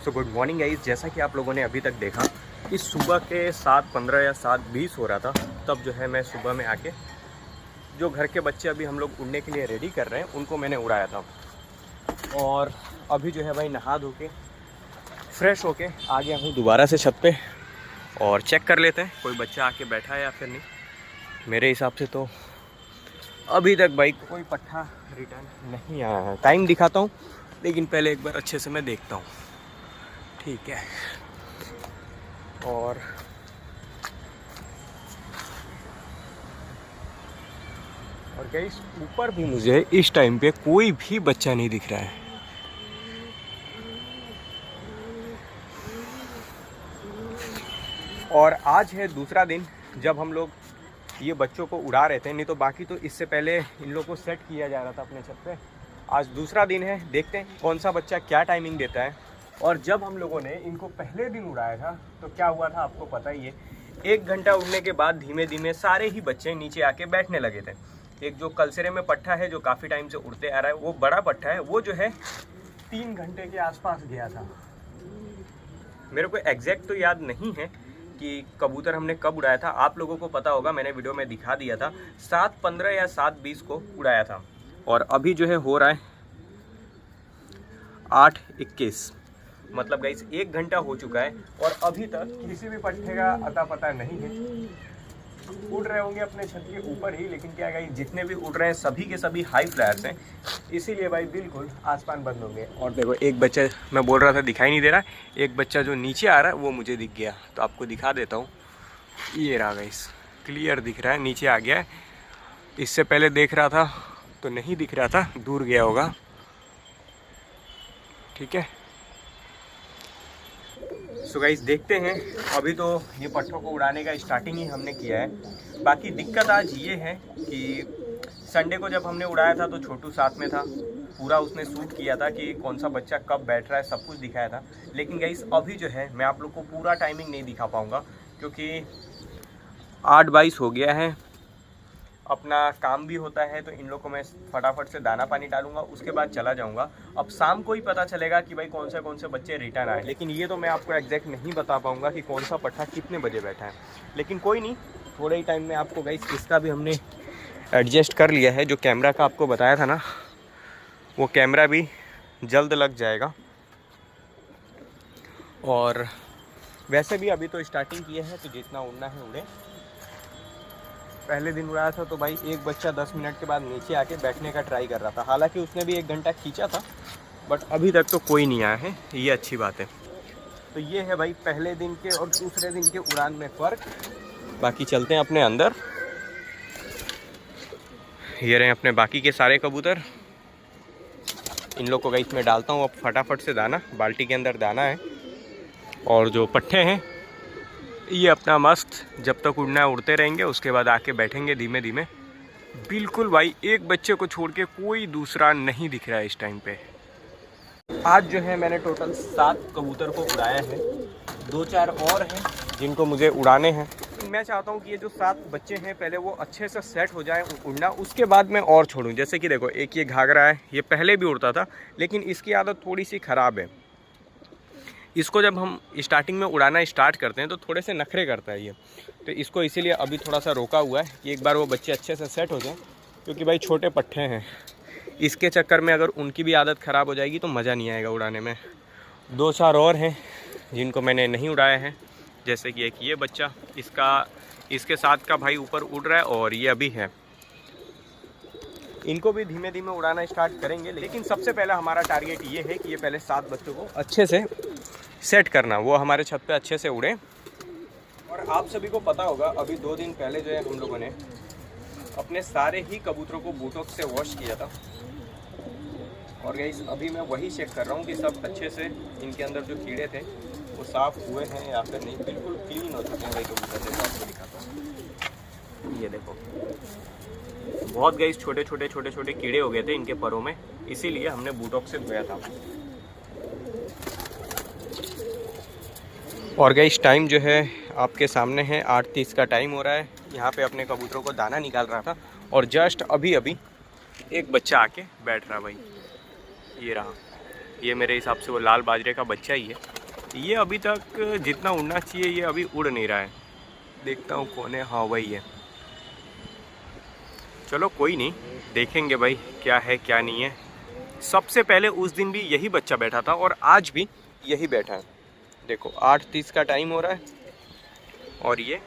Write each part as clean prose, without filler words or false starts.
So good morning guys. जैसा कि आप लोगों ने अभी तक देखा कि सुबह के 7:15 या 7:20 हो रहा था, तब जो है मैं सुबह में आके जो घर के बच्चे अभी हम लोग उड़ने के लिए रेडी कर रहे हैं उनको मैंने उड़ाया था। और अभी जो है भाई नहा धो के फ्रेश होके आ गया हूँ दोबारा से छत पे और चेक कर लेते हैं कोई बच्चा आके बैठा है या फिर नहीं। मेरे हिसाब से तो अभी तक भाई कोई पट्ठा रिटर्न नहीं आया है। टाइम दिखाता हूँ लेकिन पहले एक बार अच्छे से मैं देखता हूँ, ठीक है। और गाइस ऊपर भी मुझे इस टाइम पे कोई भी बच्चा नहीं दिख रहा है। और आज है दूसरा दिन जब हम लोग ये बच्चों को उड़ा रहे थे, नहीं तो बाकी तो इससे पहले इन लोगों को सेट किया जा रहा था अपने छत पे। आज दूसरा दिन है, देखते हैं कौन सा बच्चा क्या टाइमिंग देता है। और जब हम लोगों ने इनको पहले दिन उड़ाया था तो क्या हुआ था आपको पता ही है। 1 घंटा उड़ने के बाद धीमे धीमे सारे ही बच्चे नीचे आके बैठने लगे थे। एक जो कलसरे में पट्ठा है जो काफ़ी टाइम से उड़ते आ रहा है, वो बड़ा पट्ठा है, वो जो है 3 घंटे के आसपास गया था। मेरे को एग्जैक्ट तो याद नहीं है कि कबूतर हमने कब उड़ाया था, आप लोगों को पता होगा, मैंने वीडियो में दिखा दिया था। 7:15 या 7:20 को उड़ाया था। और अभी जो है हो रहा है 8:21, मतलब गाइस 1 घंटा हो चुका है और अभी तक किसी भी पट्टे का अता पता नहीं है। उड़ रहे होंगे अपने छत के ऊपर ही, लेकिन क्या गाइस जितने भी उड़ रहे हैं सभी के सभी हाई फ्लायर्स हैं, इसीलिए भाई बिल्कुल आसमान बंद होंगे। और देखो एक बच्चा, मैं बोल रहा था दिखाई नहीं दे रहा, एक बच्चा जो नीचे आ रहा है वो मुझे दिख गया, तो आपको दिखा देता हूँ। ये रहा गाइस, क्लियर दिख रहा है, नीचे आ गया है। इससे पहले देख रहा था तो नहीं दिख रहा था, दूर गया होगा, ठीक है। सो गाइस देखते हैं। अभी तो ये पट्टों को उड़ाने का स्टार्टिंग ही हमने किया है। बाकी दिक्कत आज ये है कि संडे को जब हमने उड़ाया था तो छोटू साथ में था, पूरा उसने शूट किया था कि कौन सा बच्चा कब बैठ रहा है, सब कुछ दिखाया था। लेकिन गाइस अभी जो है मैं आप लोग को पूरा टाइमिंग नहीं दिखा पाऊँगा क्योंकि 8:22 हो गया है, अपना काम भी होता है, तो इन लोग को मैं फटाफट से दाना पानी डालूंगा, उसके बाद चला जाऊंगा। अब शाम को ही पता चलेगा कि भाई कौन से बच्चे रिटर्न आए, लेकिन ये तो मैं आपको एग्जैक्ट नहीं बता पाऊंगा कि कौन सा पट्ठा कितने बजे बैठा है। लेकिन कोई नहीं, थोड़े ही टाइम में आपको गाइस इसका भी हमने एडजस्ट कर लिया है। जो कैमरा का आपको बताया था ना, वो कैमरा भी जल्द लग जाएगा। और वैसे भी अभी तो स्टार्टिंग किए हैं, तो जितना उड़ना है उड़े। पहले दिन उड़ाया था तो भाई एक बच्चा 10 मिनट के बाद नीचे आके बैठने का ट्राई कर रहा था, हालांकि उसने भी 1 घंटा खींचा था, बट अभी तक तो कोई नहीं आया है, ये अच्छी बात है। तो ये है भाई पहले दिन के और दूसरे दिन के उड़ान में फ़र्क। बाकी चलते हैं अपने अंदर। ये रहे अपने बाकी के सारे कबूतर, इन लोग को गाइस मैं डालता हूँ अब फटाफट से दाना, बाल्टी के अंदर दाना है। और जो पट्ठे हैं ये अपना मस्त जब तक उड़ना है उड़ते रहेंगे, उसके बाद आके बैठेंगे धीमे धीमे। बिल्कुल भाई एक बच्चे को छोड़ के कोई दूसरा नहीं दिख रहा है इस टाइम पे। आज जो है मैंने टोटल 7 कबूतर को उड़ाया है, 2-4 और हैं जिनको मुझे उड़ाने हैं। मैं चाहता हूँ कि ये जो 7 बच्चे हैं पहले वो अच्छे से सेट हो जाए उड़ना, उसके बाद मैं और छोड़ूँ। जैसे कि देखो एक ये घाघरा है, ये पहले भी उड़ता था लेकिन इसकी आदत थोड़ी सी ख़राब है। इसको जब हम स्टार्टिंग में उड़ाना स्टार्ट करते हैं तो थोड़े से नखरे करता है ये, तो इसको इसीलिए अभी थोड़ा सा रोका हुआ है कि एक बार वो बच्चे अच्छे से सेट हो जाएं, क्योंकि भाई छोटे पट्ठे हैं। इसके चक्कर में अगर उनकी भी आदत ख़राब हो जाएगी तो मज़ा नहीं आएगा उड़ाने में। 2-4 और हैं जिनको मैंने नहीं उड़ाया है, जैसे कि एक ये बच्चा, इसके साथ का भाई ऊपर उड़ रहा है, और ये अभी है। इनको भी धीमे धीमे उड़ाना स्टार्ट करेंगे, लेकिन सबसे पहला हमारा टारगेट ये है कि ये पहले 7 बच्चों को अच्छे से सेट करना, वो हमारे छत पे अच्छे से उड़े। और आप सभी को पता होगा अभी 2 दिन पहले जो है हम लोगों ने अपने सारे ही कबूतरों को बूटॉक्स से वॉश किया था। और गाइस अभी मैं वही चेक कर रहा हूँ कि सब अच्छे से इनके अंदर जो कीड़े थे वो साफ़ हुए हैं या फिर नहीं। बिल्कुल क्लीन हो चुके हैं भाई कबूतर, देखो आपको दिखाता हूँ। ये देखो बहुत गाइस छोटे छोटे कीड़े हो गए थे इनके परों में, इसीलिए हमने बूटॉक्स से धोया था। और गाइस टाइम जो है आपके सामने है, 8:30 का टाइम हो रहा है। यहाँ पे अपने कबूतरों को दाना निकाल रहा था और जस्ट अभी एक बच्चा आके बैठ रहा भाई, ये रहा। ये मेरे हिसाब से वो लाल बाजरे का बच्चा ही है। ये अभी तक जितना उड़ना चाहिए ये अभी उड़ नहीं रहा है। देखता हूँ कौन है। हाँ वही है। चलो कोई नहीं, देखेंगे भाई क्या है क्या नहीं है। सबसे पहले उस दिन भी यही बच्चा बैठा था और आज भी यही बैठा है। देखो 8:30 का टाइम हो रहा है और ये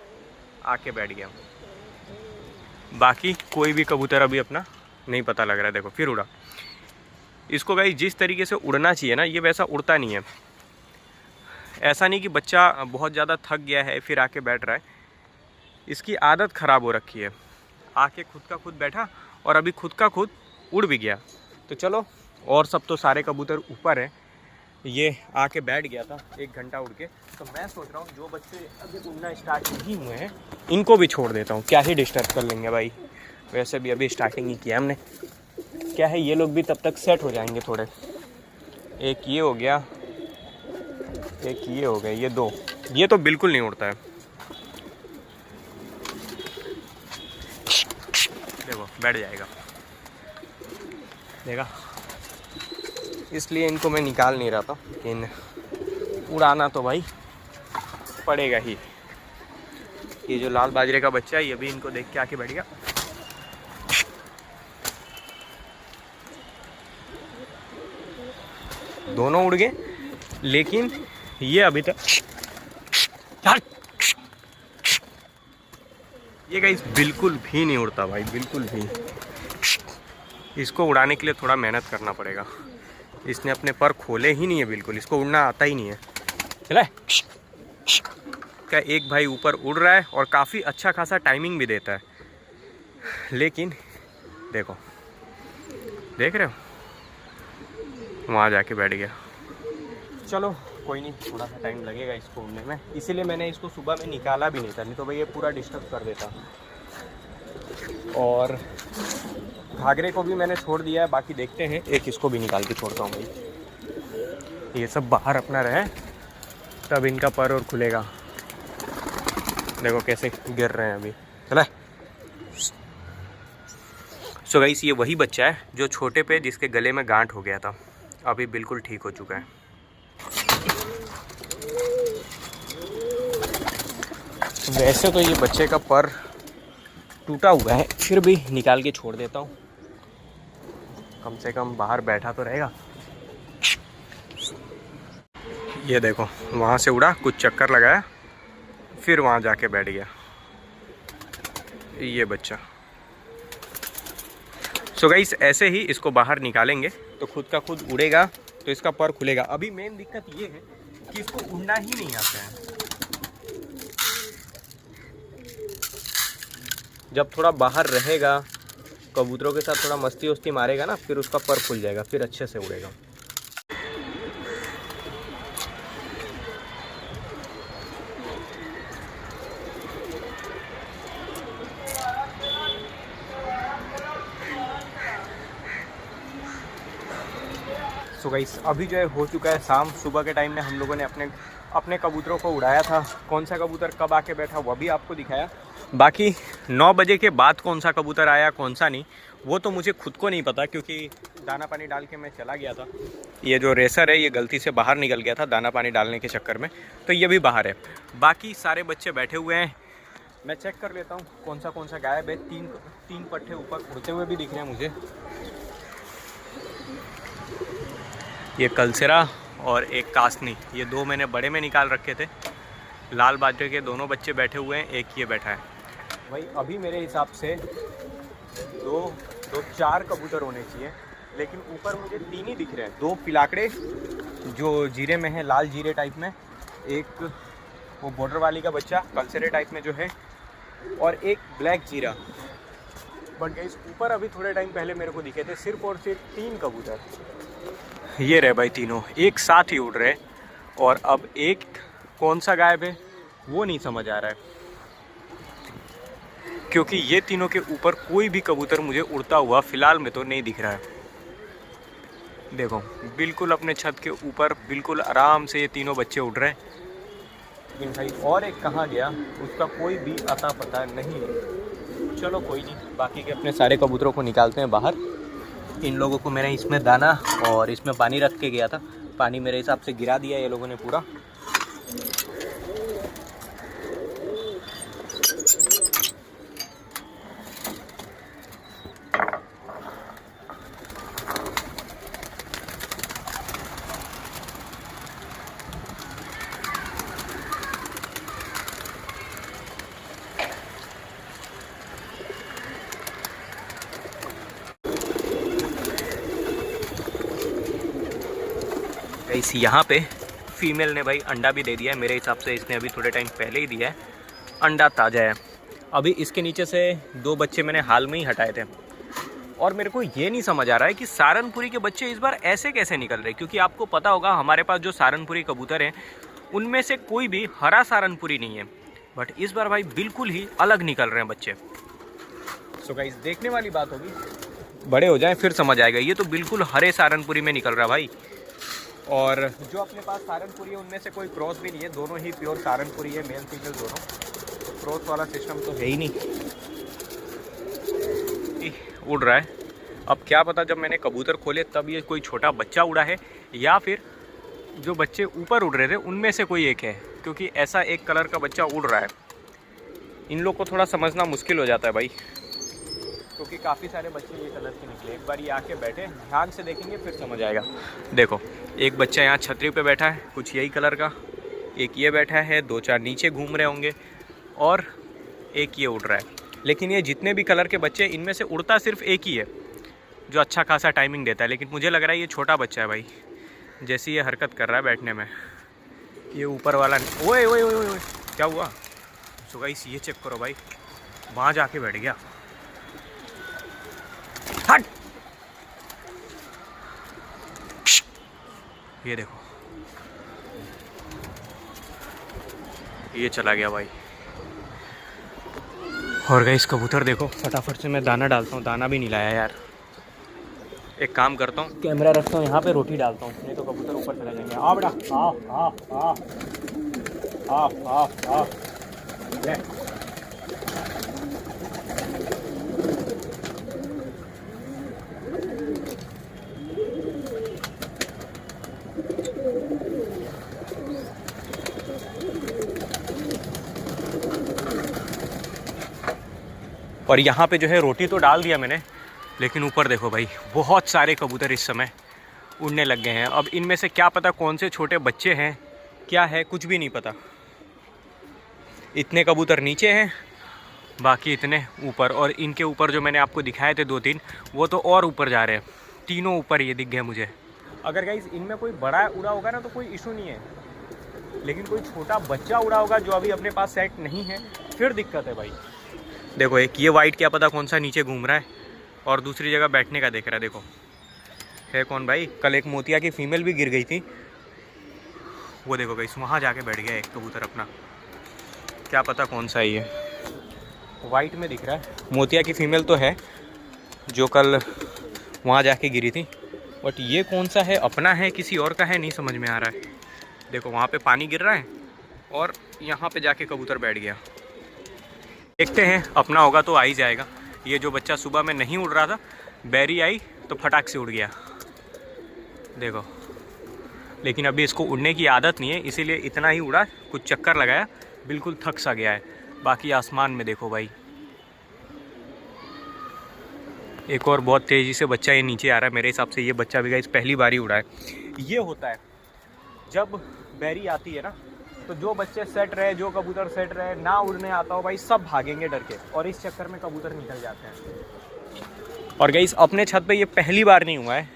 आके बैठ गया। बाकी कोई भी कबूतर अभी अपना नहीं पता लग रहा है। देखो फिर उड़ा। इसको भाई जिस तरीके से उड़ना चाहिए ना, ये वैसा उड़ता नहीं है। ऐसा नहीं कि बच्चा बहुत ज़्यादा थक गया है फिर आके बैठ रहा है, इसकी आदत ख़राब हो रखी है। आके खुद का खुद बैठा और अभी खुद का खुद उड़ भी गया। तो चलो, और सब तो सारे कबूतर ऊपर हैं, ये आके बैठ गया था 1 घंटा उड़ के। तो मैं सोच रहा हूँ जो बच्चे अभी उड़ना स्टार्ट नहीं हुए हैं इनको भी छोड़ देता हूँ, क्या ही डिस्टर्ब कर लेंगे भाई। वैसे भी अभी स्टार्टिंग ही किया हमने, क्या है ये लोग भी तब तक सेट हो जाएंगे थोड़े। एक ये हो गया, एक ये हो गया, ये 2। ये तो बिल्कुल नहीं उड़ता है। देखो बैठ जाएगा, देखा। इसलिए इनको मैं निकाल नहीं रहा था, लेकिन उड़ाना तो भाई पड़ेगा ही। ये जो लाल बाजरे का बच्चा है ये भी इनको देख के आके बैठ गया। दोनों उड़ गए, लेकिन ये अभी तक ये गाइस बिल्कुल भी नहीं उड़ता भाई, बिल्कुल भी। इसको उड़ाने के लिए थोड़ा मेहनत करना पड़ेगा। इसने अपने पर खोले ही नहीं है बिल्कुल, इसको उड़ना आता ही नहीं है। चला क्या, एक भाई ऊपर उड़ रहा है और काफ़ी अच्छा खासा टाइमिंग भी देता है, लेकिन देखो, देख रहे हो, वहाँ जाके बैठ गया। चलो कोई नहीं, थोड़ा सा टाइम लगेगा इसको उड़ने में, इसीलिए मैंने इसको सुबह में निकाला भी नहीं था, नहीं तो भाई ये पूरा डिस्टर्ब कर देता। और घाघरे को भी मैंने छोड़ दिया है, बाकी देखते हैं, एक इसको भी निकाल के छोड़ता हूँ भाई। ये सब बाहर अपना रहे तब इनका पर और खुलेगा। देखो कैसे गिर रहे हैं अभी। चला। सो गाइस ये वही बच्चा है जो छोटे पे जिसके गले में गांठ हो गया था, अभी बिल्कुल ठीक हो चुका है। वैसे तो ये बच्चे का पर टूटा हुआ है, फिर भी निकाल के छोड़ देता हूँ, कम से कम बाहर बैठा तो रहेगा। ये देखो वहाँ से उड़ा, कुछ चक्कर लगाया, फिर वहाँ जाके बैठ गया ये बच्चा। सो गाइस ऐसे ही इसको बाहर निकालेंगे तो खुद का खुद उड़ेगा, तो इसका पर खुलेगा। अभी मेन दिक्कत ये है कि इसको उड़ना ही नहीं आता है। जब थोड़ा बाहर रहेगा, कबूतरों के साथ थोड़ा मस्ती वस्ती मारेगा ना, फिर उसका पर खुल जाएगा, फिर अच्छे से उड़ेगा। सो गाइस अभी जो है हो चुका है शाम। सुबह के टाइम में हम लोगों ने अपने कबूतरों को उड़ाया था। कौन सा कबूतर कब आके बैठा वह भी आपको दिखाया। बाकी 9 बजे के बाद कौन सा कबूतर आया कौन सा नहीं, वो तो मुझे खुद को नहीं पता, क्योंकि दाना पानी डाल के मैं चला गया था। ये जो रेसर है ये गलती से बाहर निकल गया था दाना पानी डालने के चक्कर में, तो ये भी बाहर है। बाकी सारे बच्चे बैठे हुए हैं, मैं चेक कर लेता हूँ कौन सा गायब है। तीन पट्टे ऊपर उड़ते हुए भी दिख रहे हैं मुझे। ये कलसेरा और एक कासनी, ये 2 मैंने बड़े में निकाल रखे थे। लाल बाजरे के दोनों बच्चे बैठे हुए हैं, एक ये बैठा है। भाई अभी मेरे हिसाब से 4 कबूतर होने चाहिए, लेकिन ऊपर मुझे 3 ही दिख रहे हैं। 2 पिलाकड़े जो जीरे में है, लाल जीरे टाइप में, एक वो बॉर्डर वाली का बच्चा कलसेरे टाइप में जो है, और एक ब्लैक जीरा। बट गाइस ऊपर अभी थोड़े टाइम पहले मेरे को दिखे थे सिर्फ और सिर्फ 3 कबूतर। ये रहे भाई तीनों एक साथ ही उड़ रहे, और अब एक कौन सा गायब है वो नहीं समझ आ रहा है, क्योंकि ये तीनों के ऊपर कोई भी कबूतर मुझे उड़ता हुआ फ़िलहाल में तो नहीं दिख रहा है। देखो बिल्कुल अपने छत के ऊपर बिल्कुल आराम से ये तीनों बच्चे उड़ रहे हैं, लेकिन भाई और एक कहाँ गया उसका कोई भी अता पता नहीं है। चलो कोई नहीं, बाकी के अपने सारे कबूतरों को निकालते हैं बाहर। इन लोगों को मैंने इसमें दाना और इसमें पानी रख के गया था, पानी मेरे हिसाब से गिरा दिया ये लोगों ने पूरा। गाइस यहाँ पे फीमेल ने भाई अंडा भी दे दिया है। मेरे हिसाब से इसने अभी थोड़े टाइम पहले ही दिया है। अंडा ताज़ा है। अभी इसके नीचे से 2 बच्चे मैंने हाल में ही हटाए थे और मेरे को ये नहीं समझ आ रहा है कि सहारनपुरी के बच्चे इस बार ऐसे कैसे निकल रहे। क्योंकि आपको पता होगा हमारे पास जो सहारनपुरी कबूतर हैं उनमें से कोई भी हरा सहारनपुरी नहीं है, बट इस बार भाई बिल्कुल ही अलग निकल रहे हैं बच्चे। सो गाइस देखने वाली बात होगी, बड़े हो जाएं फिर समझ आएगा। ये तो बिल्कुल हरे सहारनपुरी में निकल रहा है भाई। और जो अपने पास सहारनपुरी है उनमें से कोई क्रॉस भी नहीं है, दोनों ही प्योर सहारनपुरी है, मेल फीमेल दोनों। तो क्रॉस वाला सिस्टम तो है ही नहीं। उड़ रहा है। अब क्या पता जब मैंने कबूतर खोले तब ये कोई छोटा बच्चा उड़ा है या फिर जो बच्चे ऊपर उड़ रहे थे उनमें से कोई एक है, क्योंकि ऐसा एक कलर का बच्चा उड़ रहा है। इन लोग को थोड़ा समझना मुश्किल हो जाता है भाई, क्योंकि काफ़ी सारे बच्चे ये कलर के निकले। एक बार ये आके बैठे, ध्यान से देखेंगे फिर समझ आएगा। देखो एक बच्चा यहाँ छतरी पे बैठा है कुछ यही कलर का, एक ये बैठा है, 2-4 नीचे घूम रहे होंगे और एक ये उड़ रहा है। लेकिन ये जितने भी कलर के बच्चे इनमें से उड़ता सिर्फ एक ही है जो अच्छा खासा टाइमिंग देता है। लेकिन मुझे लग रहा है ये छोटा बच्चा है भाई, जैसी ये हरकत कर रहा है बैठने में। ये ऊपर वाला ओए ओए ओए ओए क्या हुआ? सो गाइस ये चेक करो भाई, वहाँ जाके बैठ गया। हट, ये देखो ये चला गया भाई। और गाइस कबूतर देखो, फटाफट से मैं दाना डालता हूँ। दाना भी नहीं लाया यार। एक काम करता हूँ, कैमरा रखता हूँ यहाँ पे, रोटी डालता हूँ, नहीं तो कबूतर ऊपर चला जाएंगे। आ बेटा आ ले। और यहाँ पे जो है रोटी तो डाल दिया मैंने, लेकिन ऊपर देखो भाई बहुत सारे कबूतर इस समय उड़ने लग गए हैं। अब इनमें से क्या पता कौन से छोटे बच्चे हैं, क्या है, कुछ भी नहीं पता। इतने कबूतर नीचे हैं, बाकी इतने ऊपर। और इनके ऊपर जो मैंने आपको दिखाए थे 2-3, वो तो और ऊपर जा रहे हैं। तीनों ऊपर ये दिख गए मुझे। अगर गाइस इनमें कोई बड़ा उड़ा होगा ना तो कोई इशू नहीं है, लेकिन कोई छोटा बच्चा उड़ा होगा जो अभी अपने पास सेट नहीं है, फिर दिक्कत है भाई। देखो एक ये वाइट क्या पता कौन सा नीचे घूम रहा है और दूसरी जगह बैठने का देख रहा है। देखो है कौन भाई? कल एक मोतिया की फीमेल भी गिर गई थी, वो देखो गाइस वहाँ जाके बैठ गया एक कबूतर अपना। क्या पता कौन सा है ये, वाइट में दिख रहा है। मोतिया की फीमेल तो है जो कल वहाँ जाके गिरी थी, बट ये कौन सा है, अपना है किसी और का है, नहीं समझ में आ रहा है। देखो वहाँ पे पानी गिर रहा है और यहाँ पे जाके कबूतर बैठ गया। देखते हैं अपना होगा तो आ ही जाएगा। ये जो बच्चा सुबह में नहीं उड़ रहा था, बैरी आई तो फटाक से उड़ गया देखो। लेकिन अभी इसको उड़ने की आदत नहीं है, इसीलिए इतना ही उड़ा, कुछ चक्कर लगाया, बिल्कुल थक सा गया है। बाकी आसमान में देखो भाई, एक और बहुत तेज़ी से बच्चा ये नीचे आ रहा है। मेरे हिसाब से ये बच्चा भी गाइस पहली बार ही उड़ा है। ये होता है जब बैरी आती है ना, तो जो बच्चे सेट रहे, जो कबूतर सेट रहे, ना उड़ने आता हो भाई, सब भागेंगे डर के, और इस चक्कर में कबूतर निकल जाते हैं। और गाइस अपने छत पे ये पहली बार नहीं हुआ है,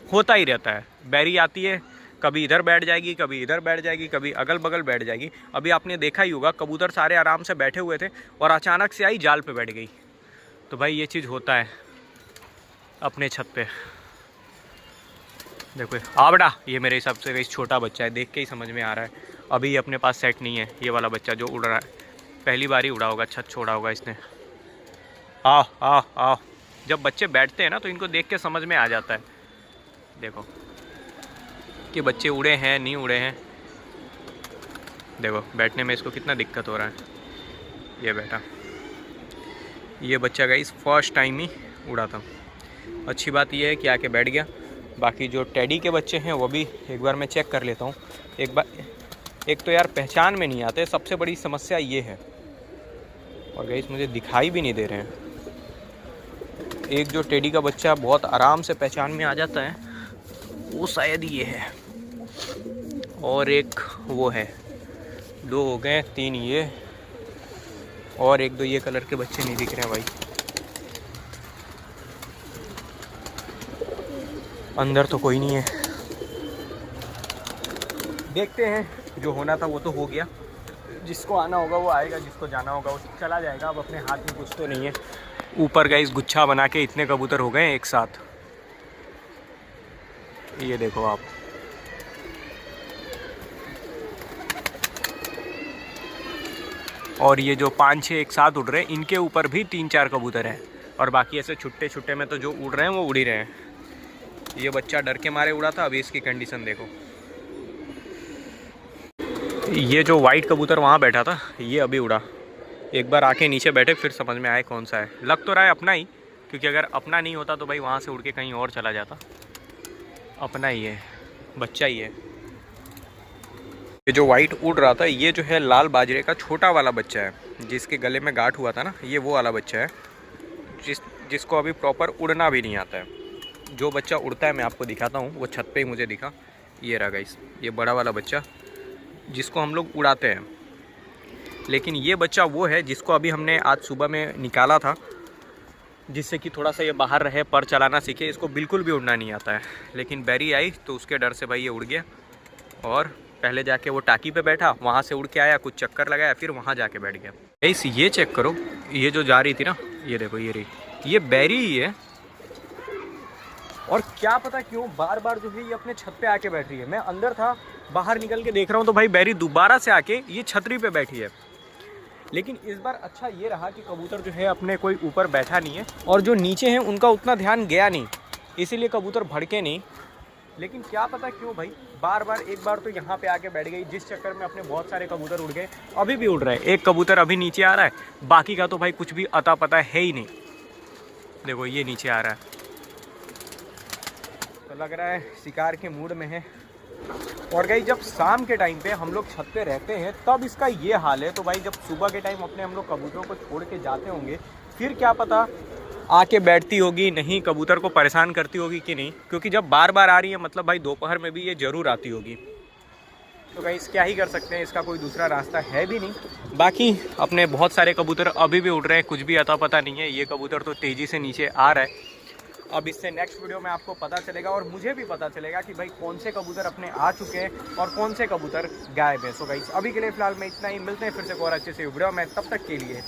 होता ही रहता है। बैरी आती है, कभी इधर बैठ जाएगी, कभी इधर बैठ जाएगी, कभी अगल बगल बैठ जाएगी। अभी आपने देखा ही होगा, कबूतर सारे आराम से बैठे हुए थे और अचानक से आई जाल पे बैठ गई। तो भाई ये चीज़ होता है अपने छत पे। देखो आ बेटा, ये मेरे हिसाब से गाइस छोटा बच्चा है, देख के ही समझ में आ रहा है। अभी अपने पास सेट नहीं है ये वाला बच्चा जो उड़ रहा है, पहली बार ही उड़ा होगा, छत छोड़ा होगा इसने। आओ आओ आओ। जब बच्चे बैठते हैं ना तो इनको देख के समझ में आ जाता है, देखो कि बच्चे उड़े हैं नहीं उड़े हैं। देखो बैठने में इसको कितना दिक्कत हो रहा है। ये बैठा, ये बच्चा गाइस फर्स्ट टाइम ही उड़ा था। अच्छी बात ये है कि आके बैठ गया। बाकी जो टेडी के बच्चे हैं वो भी एक बार मैं चेक कर लेता हूँ। एक तो यार पहचान में नहीं आते, सबसे बड़ी समस्या ये है। और गाइस मुझे दिखाई भी नहीं दे रहे हैं। एक जो टेडी का बच्चा बहुत आराम से पहचान में आ जाता है, वो शायद ये है, और एक वो है। 2 हो गए, 3 ये, और 1-2 ये कलर के बच्चे नहीं दिख रहे हैं भाई। अंदर तो कोई नहीं है। देखते हैं, जो होना था वो तो हो गया, जिसको आना होगा वो आएगा, जिसको जाना होगा वो चला जाएगा। अब अपने हाथ में कुछ तो नहीं है। ऊपर गाइस गुच्छा बना के इतने कबूतर हो गए एक साथ, ये देखो आप। और ये जो 5-6 एक साथ उड़ रहे हैं, इनके ऊपर भी 3-4 कबूतर हैं, और बाकी ऐसे छुट्टे छुट्टे में तो जो उड़ रहे हैं वो उड़ ही रहे हैं। ये बच्चा डर के मारे उड़ा था, अभी इसकी कंडीशन देखो। ये जो वाइट कबूतर वहाँ बैठा था, ये अभी उड़ा। एक बार आके नीचे बैठे फिर समझ में आए कौन सा है। लग तो रहा है अपना ही, क्योंकि अगर अपना नहीं होता तो भाई वहाँ से उड़ के कहीं और चला जाता। अपना ही है, बच्चा ही है। ये जो वाइट उड़ रहा था, ये जो है लाल बाजरे का छोटा वाला बच्चा है, जिसके गले में गांठ हुआ था ना, ये वो वाला बच्चा है जिसको अभी प्रॉपर उड़ना भी नहीं आता है। जो बच्चा उड़ता है मैं आपको दिखाता हूँ, वो छत पे ही मुझे दिखा, ये रहा गाइस, ये बड़ा वाला बच्चा जिसको हम लोग उड़ाते हैं। लेकिन ये बच्चा वो है जिसको अभी हमने आज सुबह में निकाला था, जिससे कि थोड़ा सा ये बाहर रहे, पर चलाना सीखे। इसको बिल्कुल भी उड़ना नहीं आता है, लेकिन बैरी आई तो उसके डर से भाई ये उड़ गया, और पहले जाके वो टाकी पे बैठा, वहाँ से उड़ के आया, कुछ चक्कर लगाया, फिर वहाँ जाके बैठ गया। गाइस ये चेक करो, ये जो जा रही थी ना, ये देखो ये रही, ये बैरी ही है। और क्या पता क्यों बार बार जो है ये अपने छत पे आके बैठ रही है। मैं अंदर था, बाहर निकल के देख रहा हूँ तो भाई बैरी दोबारा से आके ये छतरी पे बैठी है। लेकिन इस बार अच्छा ये रहा कि कबूतर जो है अपने कोई ऊपर बैठा नहीं है, और जो नीचे हैं उनका उतना ध्यान गया नहीं, इसीलिए कबूतर भड़के नहीं। लेकिन क्या पता क्यों भाई बार बार, एक बार तो यहाँ पे आके बैठ गई, जिस चक्कर में अपने बहुत सारे कबूतर उड़ गए। अभी भी उड़ रहे हैं, एक कबूतर अभी नीचे आ रहा है, बाकी का तो भाई कुछ भी अता पता है ही नहीं। देखो ये नीचे आ रहा है, तो लग रहा है शिकार के मूड में है। और भाई जब शाम के टाइम पे हम लोग छत पे रहते हैं तब इसका ये हाल है, तो भाई जब सुबह के टाइम अपने हम लोग कबूतरों को छोड़ के जाते होंगे, फिर क्या पता आके बैठती होगी नहीं, कबूतर को परेशान करती होगी कि नहीं। क्योंकि जब बार बार आ रही है मतलब भाई दोपहर में भी ये ज़रूर आती होगी। तो भाई क्या ही कर सकते हैं, इसका कोई दूसरा रास्ता है भी नहीं। बाकी अपने बहुत सारे कबूतर अभी भी उड़ रहे हैं, कुछ भी अता पता नहीं है। ये कबूतर तो तेज़ी से नीचे आ रहा है। अब इससे नेक्स्ट वीडियो में आपको पता चलेगा, और मुझे भी पता चलेगा कि भाई कौन से कबूतर अपने आ चुके हैं और कौन से कबूतर गायब हैं। सो गाइस अभी के लिए फिलहाल मैं इतना ही, मिलते हैं फिर से और अच्छे से वीडियो में, तब तक के लिए